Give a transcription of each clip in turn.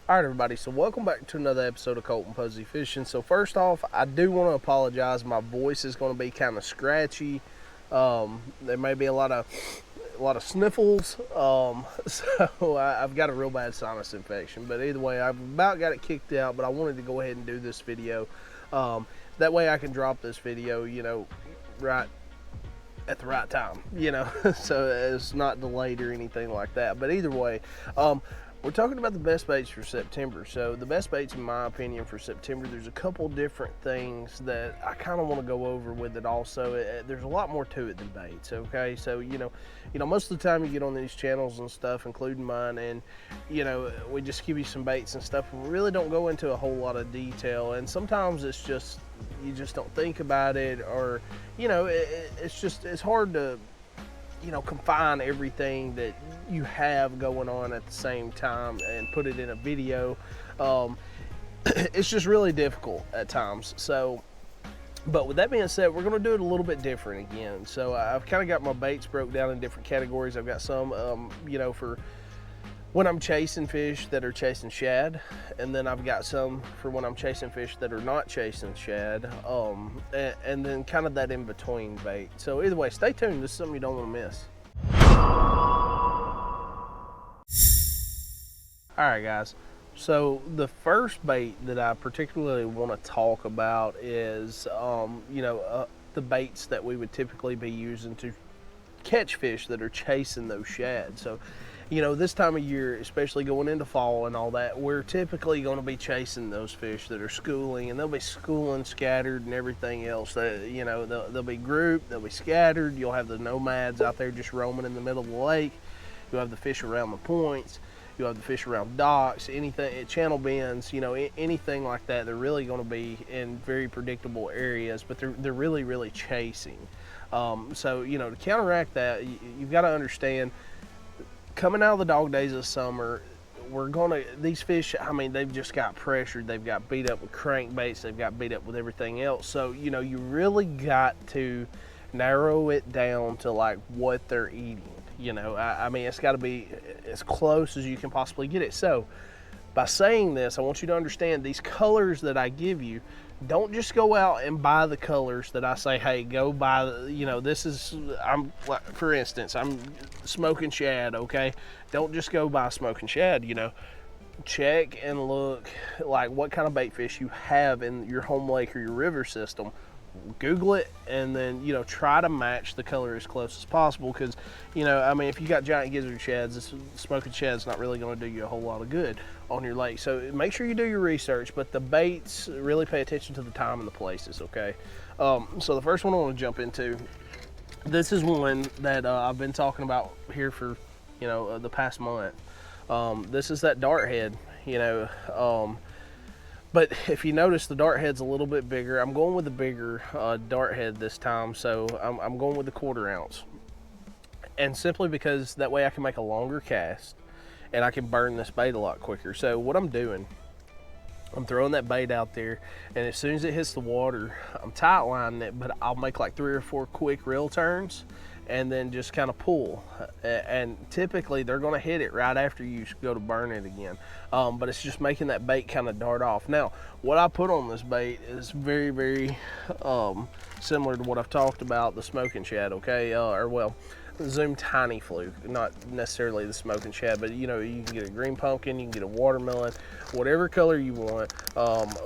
All right, everybody, so welcome back to another episode of Colton Posey Fishing. So first off, I do want to apologize. My voice is going to be kind of scratchy. There may be a lot of sniffles. So I've got a real bad sinus infection. But either way, I've about got it kicked out, but I wanted to go ahead and do this video. That way I can drop this video, right at the right time, so it's not delayed or anything like that. But either way, we're talking about the best baits for September. So the best baits, in my opinion, for September, there's a couple different things that I kind of want to go over with it also. There's a lot more to it than baits, okay? So, most of the time you get on these channels and stuff, including mine, and, we just give you some baits and stuff. We really don't go into a whole lot of detail, and sometimes it's just, you just don't think about it, or, it's hard to, confine everything that you have going on at the same time and put it in a video. It's just really difficult at times. So, but with that being said, we're going to do it a little bit different again. So I've kind of got my baits broke down in different categories. I've got some, for when I'm chasing fish that are chasing shad, and then I've got some for when I'm chasing fish that are not chasing shad, and then kind of that in-between bait. So either way, stay tuned. This is something you don't want to miss. All right, guys. So the first bait that I particularly want to talk about is, the baits that we would typically be using to catch fish that are chasing those shad. So, this time of year, especially going into fall and all that, we're typically going to be chasing those fish that are schooling, and they'll be schooling scattered and everything else. They'll be grouped, they'll be scattered. You'll have the nomads out there just roaming in the middle of the lake. You'll have the fish around the points. You'll have the fish around docks, anything, channel bends, anything like that. They're really going to be in very predictable areas, but they're really, really chasing. So, to counteract that, you've got to understand, coming out of the dog days of summer, these fish, they've just got pressured. They've got beat up with crankbaits. They've got beat up with everything else. So, you really got to narrow it down to like what they're eating. It's got to be as close as you can possibly get it. So by saying this, I want you to understand these colors that I give you. Don't just go out and buy the colors that I say, hey, go buy, for instance, I'm smoking shad, okay? Don't just go buy smoking shad, check and look like what kind of bait fish you have in your home lake or your river system. Google it, and then try to match the color as close as possible, because if you got giant gizzard shads, this smoking shad's not really going to do you a whole lot of good on your lake. So make sure you do your research, but the baits, really pay attention to the time and the places, okay? So the first one I want to jump into, this is one that I've been talking about here for the past month. This is that dart head. But if you notice, the dart head's a little bit bigger. I'm going with the bigger dart head this time, so I'm going with the 1/4 ounce. And simply because that way I can make a longer cast and I can burn this bait a lot quicker. So what I'm doing, I'm throwing that bait out there, and as soon as it hits the water, I'm tight lining it, but I'll make like 3 or 4 quick reel turns and then just kind of pull. And typically they're going to hit it right after you go to burn it again. But it's just making that bait kind of dart off. Now, what I put on this bait is very, very similar to what I've talked about, the smoking shad, okay? Zoom tiny fluke, not necessarily the smoking shad, but you can get a green pumpkin, you can get a watermelon, whatever color you want.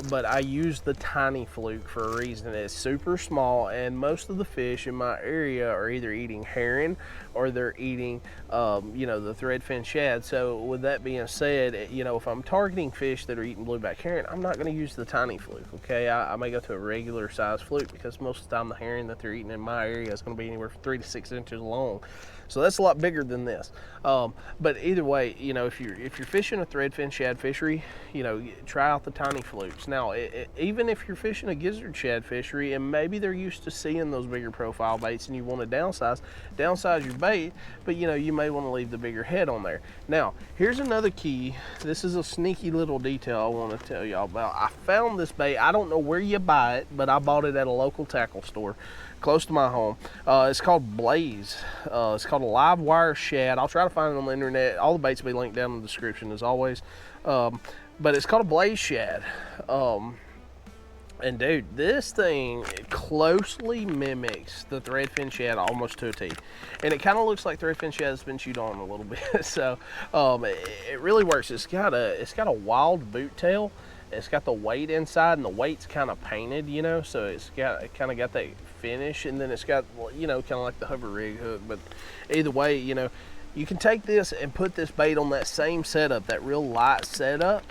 But I use the tiny fluke for a reason. It's super small, and most of the fish in my area are either eating herring or they're eating the threadfin shad. So with that being said, if I'm targeting fish that are eating blueback herring, I'm not going to use the tiny fluke, okay? I may go to a regular size fluke, because most of the time the herring that they're eating in my area is going to be anywhere from 3 to 6 inches long. So that's a lot bigger than this. But either way, if you're fishing a threadfin shad fishery, try out the tiny flukes. Now, even if you're fishing a gizzard shad fishery and maybe they're used to seeing those bigger profile baits and you want to downsize your bait, but you may want to leave the bigger head on there. Now, here's another key. This is a sneaky little detail I want to tell y'all about. I found this bait. I don't know where you buy it, but I bought it at a local tackle store close to my home. It's called Blaze. It's called a live wire shad. I'll try to find it on the internet. All the baits will be linked down in the description as always. but it's called a blaze shad. And dude, this thing closely mimics the threadfin shad almost to a T. And it kind of looks like threadfin shad has been chewed on a little bit. So it really works. It's got a wild boot tail. It's got the weight inside, and the weight's kind of painted, you know, so it kind of got that finish, and then it's got, you know, kind of like the hover rig hook. But either way, you know, you can take this and put this bait on that same setup, that real light setup,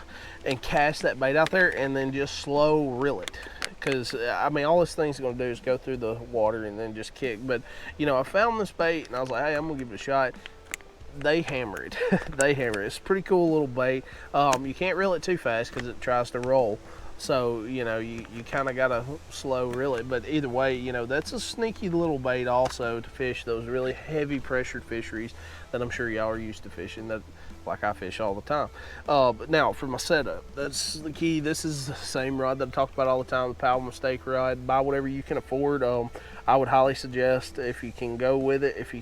and cast that bait out there and then just slow reel it. Because, I mean, all this thing's going to do is go through the water and then just kick. But, you know, I found this bait and I was like, hey, I'm going to give it a shot. They hammer it. They hammer it. It's a pretty cool little bait. You can't reel it too fast because it tries to roll. So, you know, you kind of got to slow reel it. But either way, you know, that's a sneaky little bait also to fish those really heavy pressured fisheries that I'm sure y'all are used to fishing, that like I fish all the time. But now for my setup, that's the key. This is the same rod that I talk about all the time, the Powell Mistake rod. Buy whatever you can afford. I would highly suggest, if you can go with it, if you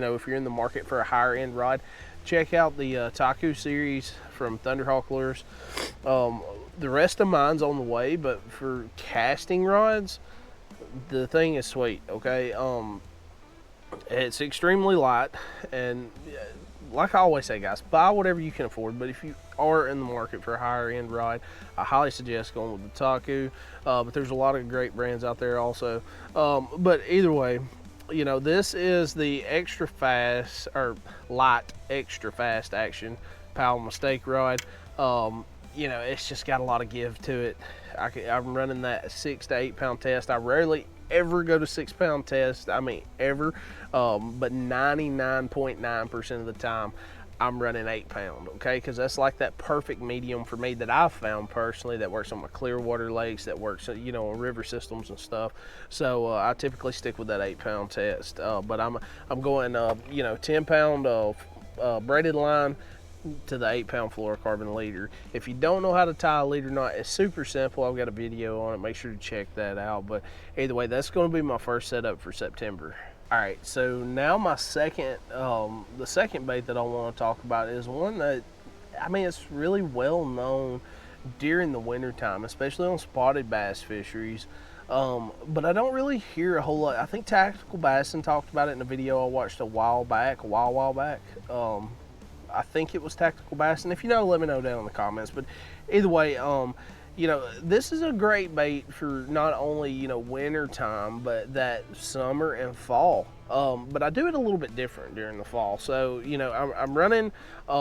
know, if you're in the market for a higher end rod, check out the Taku series from Thunderhawk Lures. The rest of mine's on the way, but for casting rods, the thing is sweet, okay? It's extremely light, and like I always say, guys, buy whatever you can afford. But if you are in the market for a higher end rod, I highly suggest going with the Taku. But there's a lot of great brands out there also. But either way, you know, this is the extra fast, or light extra fast action Powell Mistake rod. You know, it's just got a lot of give to it. I'm running that 6 to 8 pound test. I rarely ever go to 6 pound test. I mean, ever. But 99.9% of the time, I'm running 8 pound, okay? Because that's like that perfect medium for me that I've found personally, that works on my clear water lakes, that works, you know, on river systems and stuff. So I typically stick with that 8 pound test. But I'm going, you know, 10 pound braided line to the 8 pound fluorocarbon leader. If you don't know how to tie a leader knot, it's super simple. I've got a video on it. Make sure to check that out. But either way, that's going to be my first setup for September. All right, so now my second, the second bait that I want to talk about is one that, I mean, it's really well known during the winter time, especially on spotted bass fisheries. But I don't really hear a whole lot. I think Tactical Bassin talked about it in a video I watched a while back. I think it was Tactical Bassin. If you know, let me know down in the comments. But either way, you know, this is a great bait for not only, you know, winter time, but that summer and fall. But I do it a little bit different during the fall. So, you know, I'm running a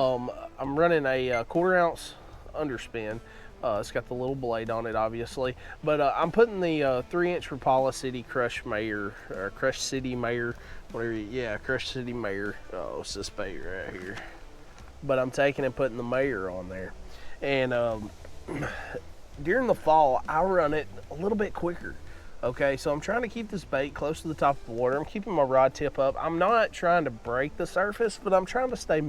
1/4 ounce underspin. It's got the little blade on it, obviously. But I'm putting the 3-inch Rapala City Crush Mayor, or Crush City Mayor, whatever. Yeah, Crush City Mayor. Oh, it's this bait right here. But I'm taking and putting the Mayor on there. And during the fall, I run it a little bit quicker. Okay, so I'm trying to keep this bait close to the top of the water. I'm keeping my rod tip up. I'm not trying to break the surface, but I'm trying to stay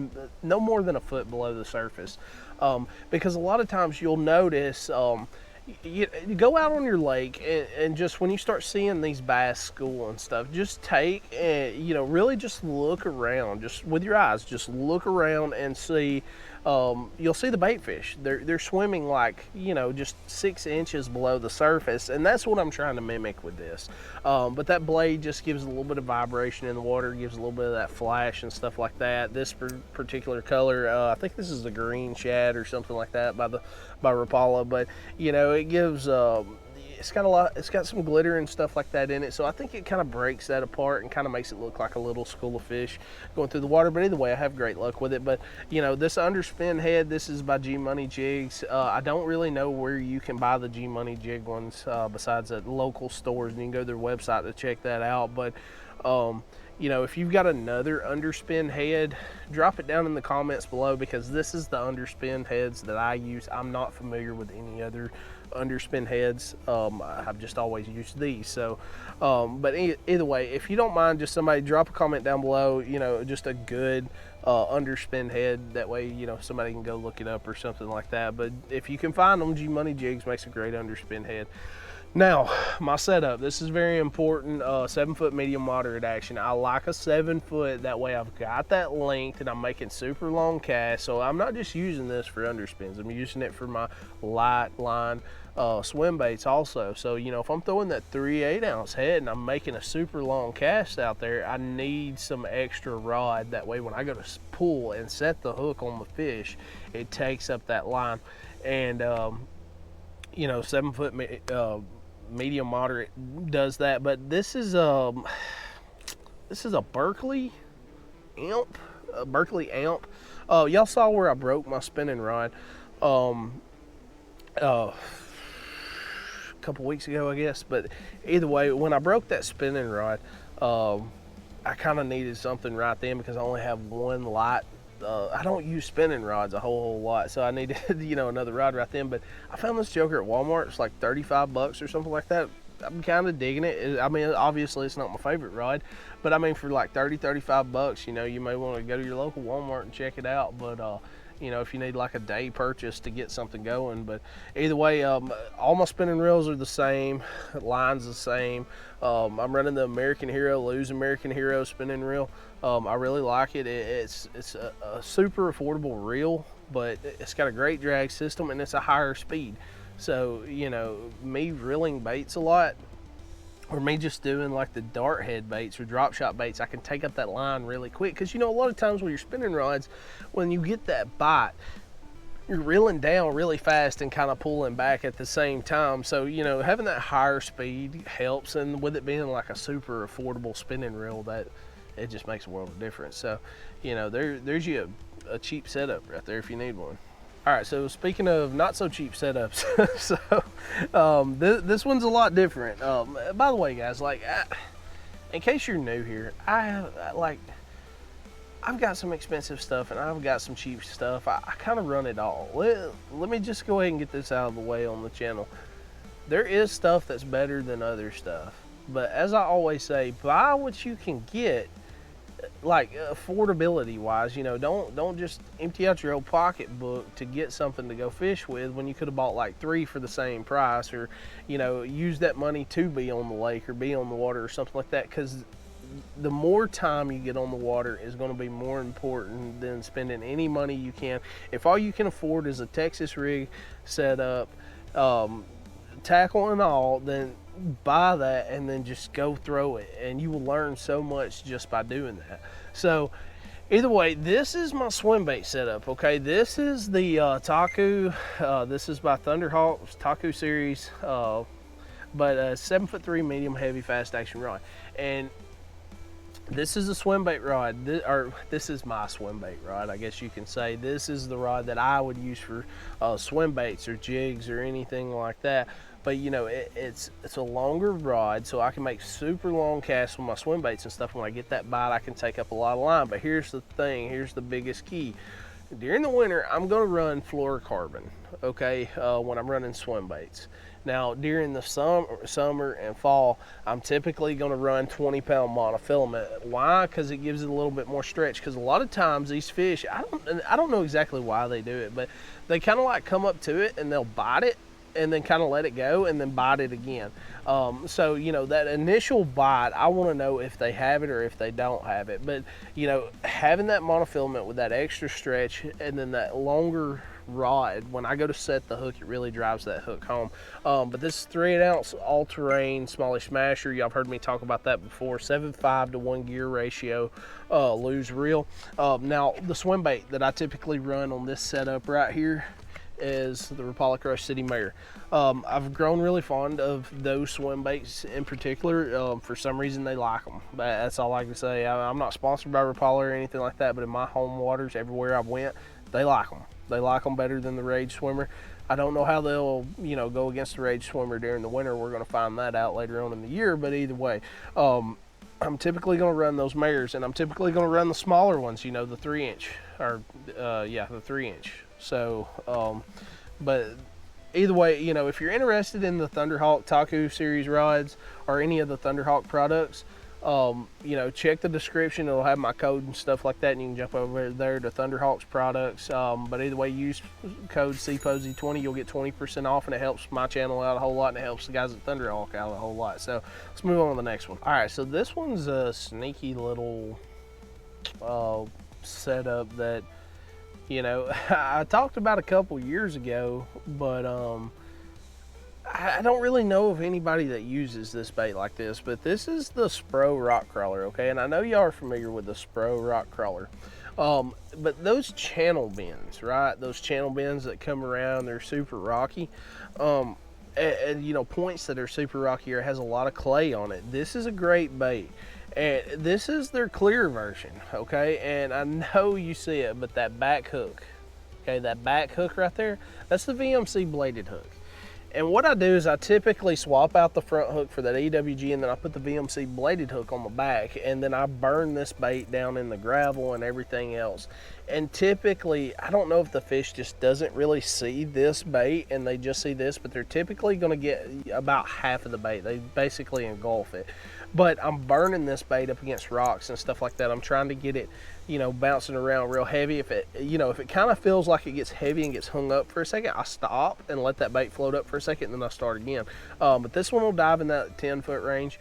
no more than a foot below the surface. Because a lot of times you'll notice, you go out on your lake and just when you start seeing these bass school and stuff, just take and, you know, really just look around, just with your eyes, just look around and see. You'll see the bait fish. They're swimming like, you know, just 6 inches below the surface, and that's what I'm trying to mimic with this. But that blade just gives a little bit of vibration in the water, gives a little bit of that flash and stuff like that. This particular color, I think this is the green shad or something like that by Rapala, but you know, it gives it's got some glitter and stuff like that in it, so I think it kind of breaks that apart and kind of makes it look like a little school of fish going through the water. But either way, I have great luck with it. But you know, this underspin head, this is by G Money Jigs. I don't really know where you can buy the G Money Jig ones besides at local stores, and you can go to their website to check that out. But you know, if you've got another underspin head, drop it down in the comments below, because this is the underspin heads that I use. I'm not familiar with any other underspin heads. I've just always used these. So but either way, if you don't mind, just somebody drop a comment down below, you know, just a good underspin head. That way, you know, somebody can go look it up or something like that. But if you can find them, G Money Jigs makes a great underspin head. Now, my setup, this is very important. 7-foot medium moderate action. I like a 7-foot, that way I've got that length and I'm making super long casts. So I'm not just using this for underspins, I'm using it for my light line swim baits also. So, you know, if I'm throwing that 3 8-ounce head and I'm making a super long cast out there, I need some extra rod. That way when I go to pull and set the hook on the fish, it takes up that line. And, you know, 7-foot medium moderate does that. But this is a Berkeley amp, y'all saw where I broke my spinning rod a couple weeks ago, I guess. But either way, when I broke that spinning rod, I kind of needed something right then because I only have one light. I don't use spinning rods a whole lot, so I needed, you know, another rod right then. But I found this joker at Walmart. It's like 35 bucks or something like that. I'm kind of digging it. I mean, obviously it's not my favorite rod, but I mean, for like 35 bucks, you know, you may want to go to your local Walmart and check it out. But you know, if you need like a day purchase to get something going. But either way, all my spinning reels are the same, line's the same. I'm running the American Hero, Lose American Hero spinning reel. I really like it. It's a super affordable reel, but it's got a great drag system and it's a higher speed. So, you know, me reeling baits a lot, or me just doing like the dart head baits or drop shot baits, I can take up that line really quick. Because, you know, a lot of times with your spinning rods, when you get that bite, you're reeling down really fast and kind of pulling back at the same time. So, you know, having that higher speed helps. And with it being like a super affordable spinning reel, that it just makes a world of difference. So, you know, there's you a cheap setup right there if you need one. All right, so speaking of not so cheap setups, so this one's a lot different. By the way, guys, like, in case you're new here, I've got some expensive stuff and I've got some cheap stuff. I kind of run it all. Let me just go ahead and get this out of the way on the channel. There is stuff that's better than other stuff, but as I always say, buy what you can get. Like affordability wise, you know, don't just empty out your old pocketbook to get something to go fish with when you could have bought like 3 for the same price, or, you know, use that money to be on the lake or be on the water or something like that. Because the more time you get on the water is going to be more important than spending any money you can. If all you can afford is a Texas rig set up, tackle and all, then buy that and then just go throw it, and you will learn so much just by doing that. So either way, this is my swim bait setup. Okay, this is the Taku. This is by Thunderhawk Taku series, but a 7'3" medium heavy fast action rod. And this is a swim bait rod, this is my swim bait rod, I guess you can say. This is the rod that I would use for swim baits or jigs or anything like that. But, you know, it's a longer rod, so I can make super long casts with my swim baits and stuff. When I get that bite, I can take up a lot of line. But here's the thing, here's the biggest key. During the winter, I'm going to run fluorocarbon, okay, when I'm running swim baits. Now, during the summer and fall, I'm typically going to run 20-pound monofilament. Why? Because it gives it a little bit more stretch. Because a lot of times these fish, I don't know exactly why they do it, but they kind of like come up to it and they'll bite it and then kind of let it go and then bite it again. So, you know, that initial bite, I want to know if they have it or if they don't have it. But, you know, having that monofilament with that extra stretch and then that longer rod, when I go to set the hook, it really drives that hook home. But this is 3 8-ounce all-terrain smallish smasher. Y'all have heard me talk about that before. 7.5 to 1 gear ratio, lose reel. Now, the swim bait that I typically run on this setup right here is the Rapala Crush City Mare. I've grown really fond of those swim baits in particular. For some reason, they like them. That's all I can say. I'm not sponsored by Rapala or anything like that, but in my home waters, everywhere I went, they like them. They like them better than the Rage Swimmer. I don't know how they'll, you know, go against the Rage Swimmer during the winter. We're going to find that out later on in the year, but either way, I'm typically going to run those mares, and I'm typically going to run the smaller ones, you know, the 3-inch, or yeah, the 3-inch. So, but either way, you know, if you're interested in the Thunderhawk Taku series rods or any of the Thunderhawk products, You know, check the description. It'll have my code and stuff like that, and you can jump over there to Thunderhawk's products. But either way, use code CPOSY20. You'll get 20% off, and it helps my channel out a whole lot, and it helps the guys at Thunderhawk out a whole lot. So let's move on to the next one. All right, so this one's a sneaky little setup that, you know, I talked about a couple years ago, but I don't really know of anybody that uses this bait like this, but this is the Spro rock crawler, okay? And I know y'all are familiar with the Spro rock crawler. But those channel bends, right? Those channel bends that come around, they're super rocky. And you know, points that are super rocky or has a lot of clay on it. This is a great bait. And this is their clear version, okay? And I know you see it, but that back hook, okay, that back hook right there, that's the VMC bladed hook. And what I do is I typically swap out the front hook for that EWG, and then I put the VMC bladed hook on the back, and then I burn this bait down in the gravel and everything else. And typically, I don't know if the fish just doesn't really see this bait and they just see this, but they're typically going to get about half of the bait. They basically engulf it. But I'm burning this bait up against rocks and stuff like that. I'm trying to get it, you know, bouncing around real heavy. If it, you know, if it kind of feels like it gets heavy and gets hung up for a second, I stop and let that bait float up for a second, and then I start again. But this one will dive in that 10-foot range.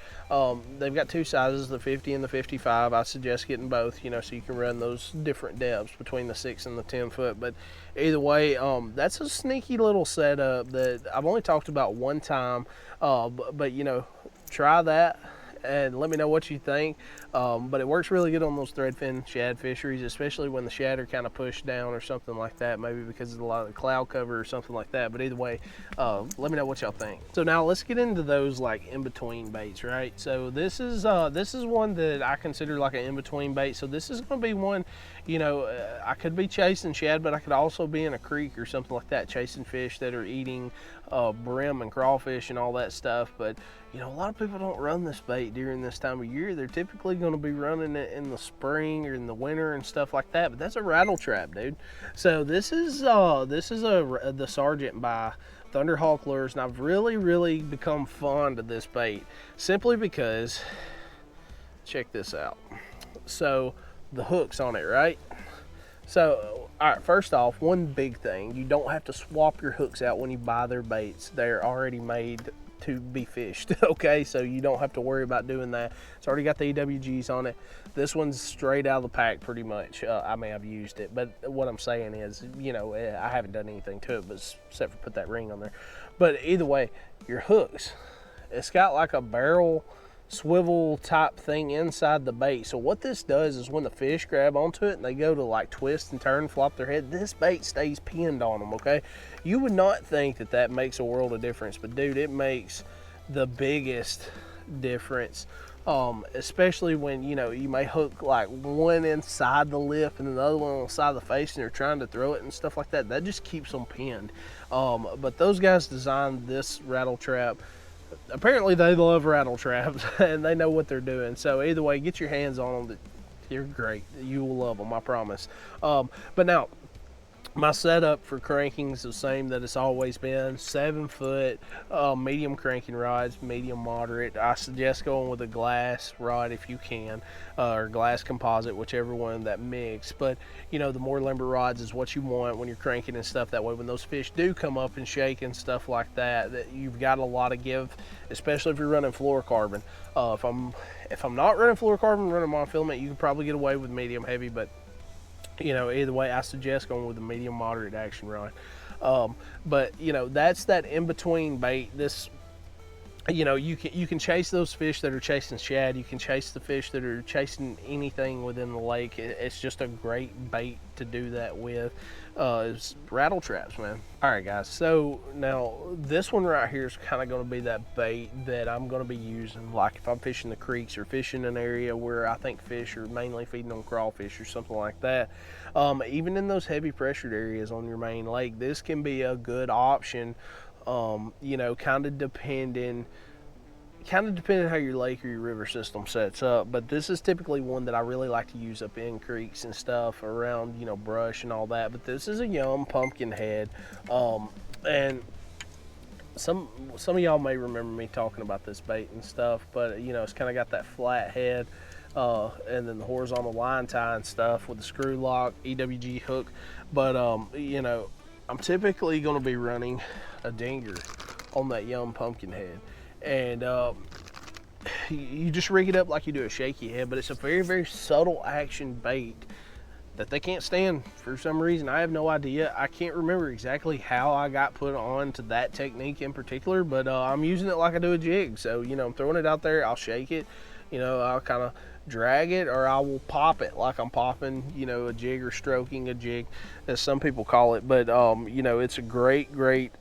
They've got two sizes, the 50 and the 55. I suggest getting both, you know, so you can run those different depths between the 6 and the 10 foot. But either way, that's a sneaky little setup that I've only talked about one time. But you know, try that and let me know what you think. But it works really good on those threadfin shad fisheries, especially when the shad are kind of pushed down or something like that, maybe because of a lot of the cloud cover or something like that. But either way, let me know what y'all think. So now let's get into those like in-between baits, right? So this is one that I consider like an in-between bait. So this is going to be one, you know, I could be chasing shad, but I could also be in a creek or something like that, chasing fish that are eating brim and crawfish and all that stuff. But you know, a lot of people don't run this bait during this time of year. They're typically going to be running it in the spring or in the winter and stuff like that. But that's a rattle trap, dude. So this is the Sergeant by Thunderhawk Lures, and I've really become fond of this bait simply because, check this out. So the hook's on it, right? So, all right, first off, one big thing, you don't have to swap your hooks out when you buy their baits. They're already made to be fished, okay? So you don't have to worry about doing that. It's already got the EWGs on it. This one's straight out of the pack pretty much. I may have used it, but what I'm saying is, you know, I haven't done anything to it but except for put that ring on there. But either way, your hooks, it's got like a barrel swivel type thing inside the bait. So what this does is when the fish grab onto it and they go to like twist and turn, flop their head, this bait stays pinned on them, okay? You would not think that that makes a world of difference, but dude, it makes the biggest difference. Especially when, you know, you may hook like one inside the lip and the other one on the side of the face and you're trying to throw it and stuff like that. That just keeps them pinned. But those guys designed this rattle trap. Apparently they love rattle traps and they know what they're doing. So either way, get your hands on them. You're great. You will love them, I promise. But now, my setup for cranking is the same that it's always been. 7-foot medium cranking rods, medium moderate. I suggest going with a glass rod if you can, or glass composite, whichever one that mix. But you know, the more limber rods is what you want when you're cranking and stuff. That way when those fish do come up and shake and stuff like that, that you've got a lot of give, especially if you're running fluorocarbon. If I'm not running fluorocarbon, running monofilament, you can probably get away with medium heavy, but you know, either way, I suggest going with a medium moderate action rod. But you know, that's that in-between bait. This, you know, you can chase those fish that are chasing shad. You can chase the fish that are chasing anything within the lake. It's just a great bait to do that with. It's rattle traps, man. All right, guys. So now this one right here is kind of going to be that bait that I'm going to be using. Like if I'm fishing the creeks or fishing an area where I think fish are mainly feeding on crawfish or something like that. Even in those heavy pressured areas on your main lake, this can be a good option. You know, kind of depending how your lake or your river system sets up. But this is typically one that I really like to use up in creeks and stuff around, you know, brush and all that. But this is a Yum pumpkin head, and some of y'all may remember me talking about this bait and stuff, but you know, it's kind of got that flat head, and then the horizontal line tie and stuff with the screw lock EWG hook. But you know, I'm typically going to be running a dinger on that young pumpkin head, and you just rig it up like you do a shaky head, but it's a very, very subtle action bait that they can't stand for some reason. I have no idea. I can't remember exactly how I got put on to that technique in particular, but I'm using it like I do a jig. So, you know, I'm throwing it out there, I'll shake it, you know, I'll kind of drag it, or I will pop it like I'm popping, you know, a jig, or stroking a jig, as some people call it. But, you know, it's a great, great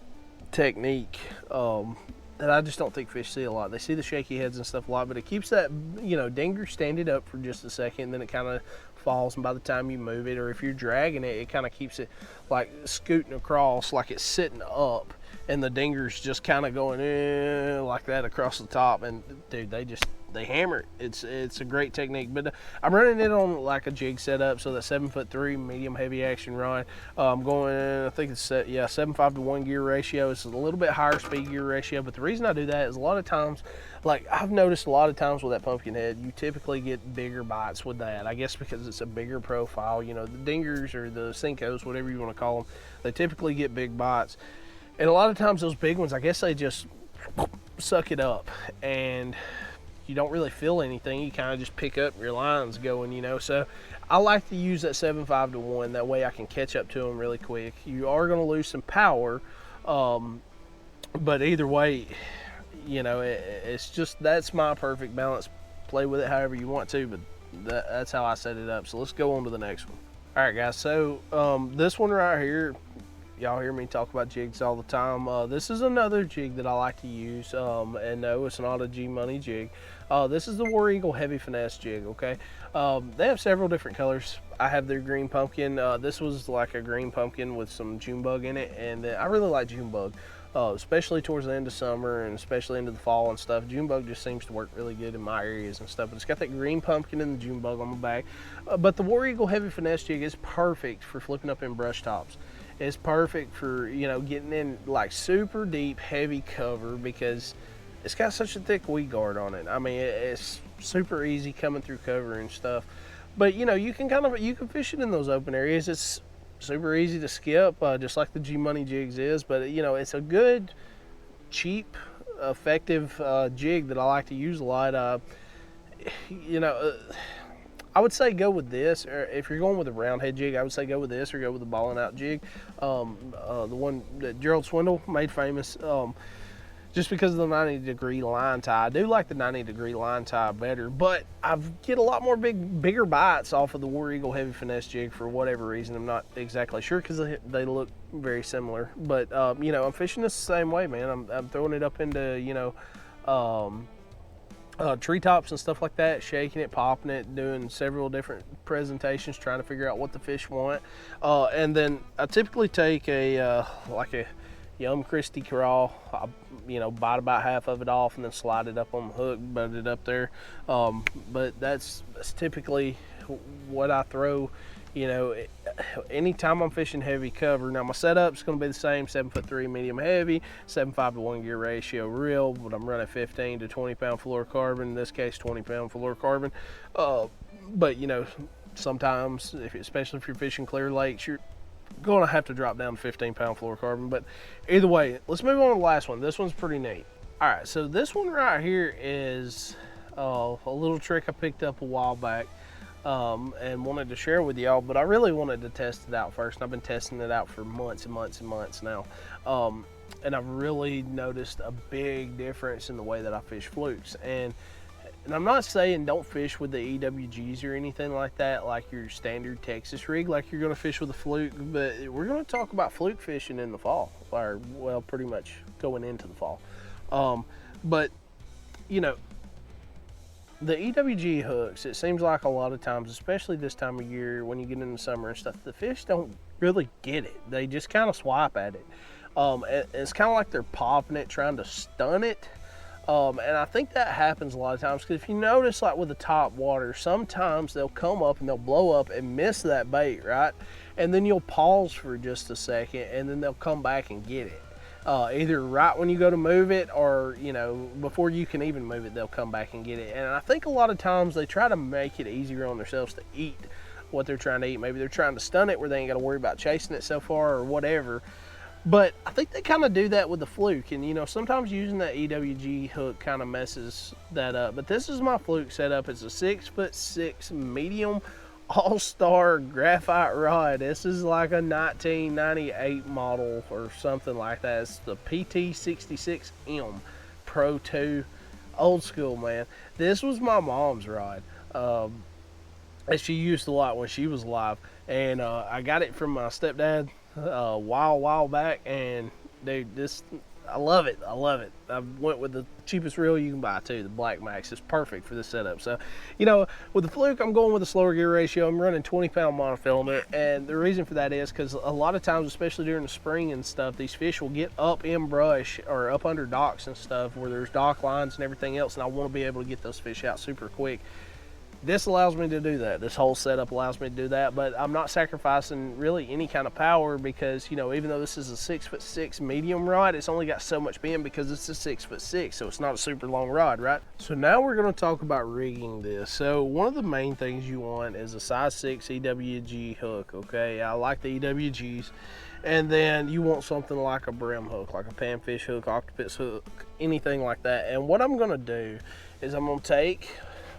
technique that I just don't think fish see a lot. They see the shaky heads and stuff a lot, but it keeps that, you know, dinger standing up for just a second, and then it kind of falls, and by the time you move it, or if you're dragging it, it kind of keeps it like scooting across, like it's sitting up, and the dinger's just kind of going like that across the top. And dude, they hammer it. It's a great technique. But I'm running it on like a jig setup, so that 7'3" medium heavy action rod. I'm going, I think it's 7.5 to 1 gear ratio. It's a little bit higher speed gear ratio, but the reason I do that is a lot of times, like I've noticed a lot of times with that pumpkin head, you typically get bigger bites with that. I guess because it's a bigger profile. You know, the dingers or the Senkos, whatever you want to call them, they typically get big bites. And a lot of times those big ones, I guess they just suck it up, and you don't really feel anything. You kind of just pick up your lines going, you know. So I like to use that 7.5 to 1. That way I can catch up to them really quick. You are going to lose some power, but either way, you know, it's just, that's my perfect balance. Play with it however you want to, but that's how I set it up. So let's go on to the next one. All right, guys. So this one right here, y'all hear me talk about jigs all the time. This is another jig that I like to use, and no, it's not a G Money jig. This is the War Eagle Heavy Finesse jig, okay? They have several different colors. I have their green pumpkin. This was like a green pumpkin with some June bug in it, and I really like June bug, especially towards the end of summer and especially into the fall and stuff. June bug just seems to work really good in my areas and stuff, but it's got that green pumpkin and the June bug on the back. But the War Eagle Heavy Finesse jig is perfect for flipping up in brush tops. It's perfect for, you know, getting in like super deep, heavy cover, because it's got such a thick weed guard on it. I mean, it's super easy coming through cover and stuff. But, you know, you can fish it in those open areas. It's super easy to skip, just like the G Money jigs is. But, you know, it's a good, cheap, effective jig that I like to use a lot. You know, I would say go with this, or if you're going with a round head jig, I would say go with this, or go with the balling out jig. The one that Gerald Swindle made famous, just because of the 90-degree line tie. I do like the 90-degree line tie better, but I get a lot more bigger bites off of the War Eagle Heavy Finesse jig for whatever reason. I'm not exactly sure, because they look very similar. But you know, I'm fishing this the same way, man. I'm throwing it up into, you know, treetops and stuff like that, shaking it, popping it, doing several different presentations, trying to figure out what the fish want. And then I typically take like a Yum Christie crawl. I, you know, bite about half of it off and then slide it up on the hook, butt it up there. But that's typically what I throw. You know, anytime I'm fishing heavy cover. Now my setup's going to be the same: 7'3" medium heavy, 7.5 to 1 gear ratio reel, but I'm running 15 to 20 pound fluorocarbon. In this case, 20 pound fluorocarbon. But you know, sometimes, especially if you're fishing clear lakes, you're going to have to drop down to 15 pound fluorocarbon. But either way, let's move on to the last one. This one's pretty neat. All right, so this one right here is a little trick I picked up a while back. And wanted to share with y'all, but I really wanted to test it out first. And I've been testing it out for months and months and months now. And I've really noticed a big difference in the way that I fish flukes. And I'm not saying don't fish with the EWGs or anything like that, like your standard Texas rig, like you're going to fish with a fluke, but we're going to talk about fluke fishing in the fall, or well, pretty much going into the fall. But you know, the EWG hooks, it seems like a lot of times, especially this time of year when you get into summer and stuff, the fish don't really get it. They just kind of swipe at it. It's kind of like they're popping it, trying to stun it. And I think that happens a lot of times, because if you notice, like with the top water, sometimes they'll come up and they'll blow up and miss that bait, right? And then you'll pause for just a second, and then they'll come back and get it. either right when you go to move it, or you know, before you can even move it, they'll come back and get it. And I think a lot of times they try to make it easier on themselves to eat what they're trying to eat. Maybe they're trying to stun it where they ain't got to worry about chasing it so far or whatever. But I think they kind of do that with the Fluke, and you know, sometimes using that EWG hook kind of messes that up. But this is my Fluke setup. It's a 6'6" medium all-star graphite rod. This is like a 1998 model or something like that. It's the PT66M Pro 2, old school, man. This was my mom's rod that she used a lot when she was alive, and I got it from my stepdad a while back, and dude, I love it. I went with the cheapest reel you can buy too, the Black Max. It's perfect for this setup. So, you know, with the Fluke, I'm going with a slower gear ratio. I'm running 20-pound monofilament, and the reason for that is because a lot of times, especially during the spring and stuff, these fish will get up in brush or up under docks and stuff where there's dock lines and everything else, and I want to be able to get those fish out super quick. This allows me to do that. This whole setup allows me to do that, but I'm not sacrificing really any kind of power because, you know, even though this is a 6'6" medium rod, it's only got so much bend because it's a 6'6", so it's not a super long rod, right? So now we're going to talk about rigging this. So one of the main things you want is a size 6 EWG hook, okay? I like the EWGs. And then you want something like a brim hook, like a panfish hook, octopus hook, anything like that. And what I'm going to do is I'm going to take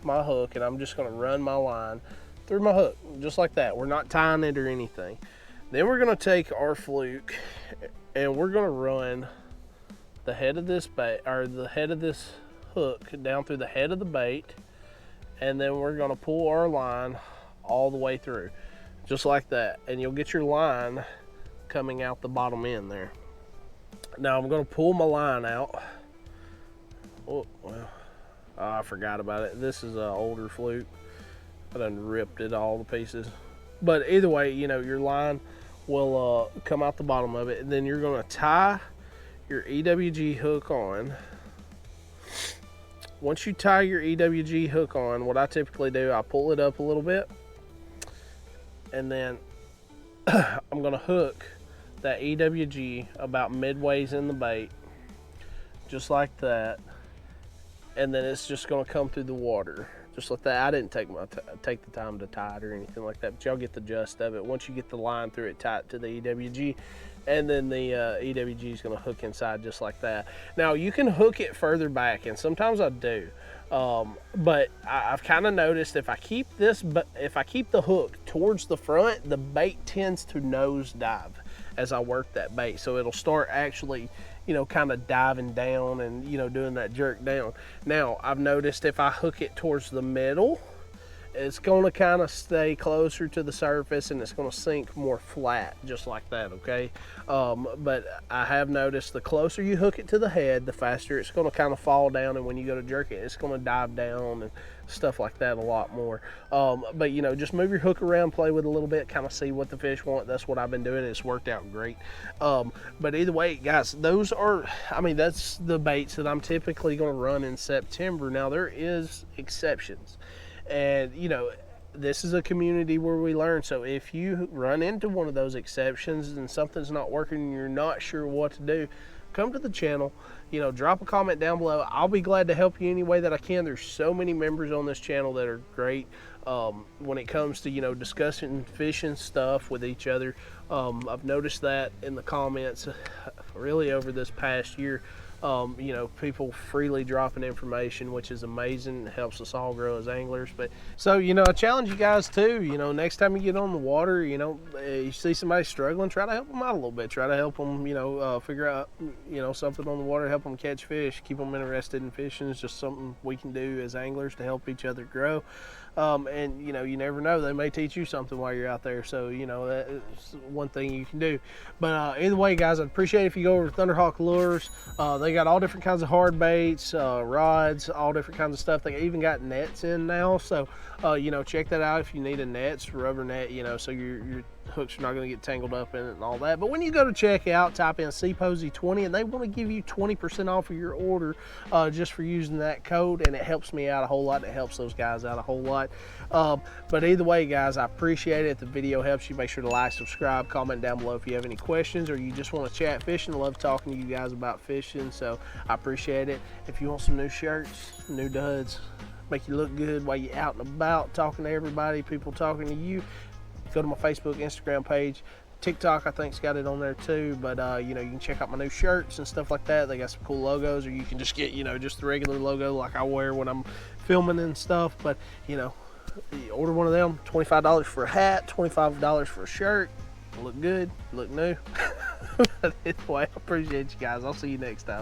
my hook and I'm just going to run my line through my hook just like that. We're not tying it or anything. Then we're going to take our Fluke and we're going to run the head of this bait, or the head of this hook, down through the head of the bait, and then we're going to pull our line all the way through just like that, and you'll get your line coming out the bottom end there. Now I'm going to pull my line out. Oh well, I forgot about it. This is an older Fluke. I done ripped it all to pieces. But either way, you know, your line will come out the bottom of it. And then you're going to tie your EWG hook on. Once you tie your EWG hook on, what I typically do, I pull it up a little bit. And then I'm going to hook that EWG about midways in the bait. Just like that. And then it's just going to come through the water just like that. I didn't take the time to tie it or anything like that, but y'all get the gist of it. Once you get the line through it, tie it to the EWG, and then the EWG is going to hook inside just like that. Now you can hook it further back, and sometimes I do, but I've kind of noticed if I keep the hook towards the front, the bait tends to nose dive as I work that bait, so it'll start actually, you know, kind of diving down and, you know, doing that jerk down. Now I've noticed if I hook it towards the middle, it's going to kind of stay closer to the surface and it's going to sink more flat, just like that, okay? But I have noticed the closer you hook it to the head, the faster it's going to kind of fall down, and when you go to jerk it, it's going to dive down and stuff like that a lot more. But, you know, just move your hook around, play with it a little bit, kind of see what the fish want. That's what I've been doing. It's worked out great. But either way, guys, those are, I mean, that's the baits that I'm typically going to run in September. Now, there is exceptions. And, you know, this is a community where we learn. So if you run into one of those exceptions and something's not working and you're not sure what to do, come to the channel, you know, drop a comment down below. I'll be glad to help you any way that I can. There's so many members on this channel that are great when it comes to, you know, discussing fishing stuff with each other. I've noticed that in the comments really over this past year. You know, people freely dropping information, which is amazing. It helps us all grow as anglers. But so, you know, I challenge you guys too, you know, next time you get on the water, you know, you see somebody struggling, try to help them out a little bit. Try to help them, you know, figure out, you know, something on the water, help them catch fish, keep them interested in fishing. It's just something we can do as anglers to help each other grow. And, you know, you never know, they may teach you something while you're out there. So, you know, that's one thing you can do. But either way, guys, I'd appreciate it if you go over to Thunderhawk Lures. They got all different kinds of hard baits, rods, all different kinds of stuff. They even got nets in now. So, you know, check that out if you need a net, rubber net, you know, so you're hooks are not going to get tangled up in it and all that. But when you go to checkout, type in CPosey20 and they want to give you 20% off of your order just for using that code, and it helps me out a whole lot. It helps those guys out a whole lot. But either way, guys, I appreciate it. If the video helps you, make sure to like, subscribe, comment down below if you have any questions or you just want to chat fishing. I love talking to you guys about fishing, so I appreciate it. If you want some new shirts, new duds, make you look good while you're out and about talking to everybody, people talking to you, go to my Facebook, Instagram page. TikTok, I think's got it on there too, but you know, you can check out my new shirts and stuff like that. They got some cool logos, or you can just get, you know, just the regular logo like I wear when I'm filming and stuff. But you know, you order one of them, $25 for a hat, $25 for a shirt. Look good, look new. But anyway, I appreciate you guys. I'll see you next time.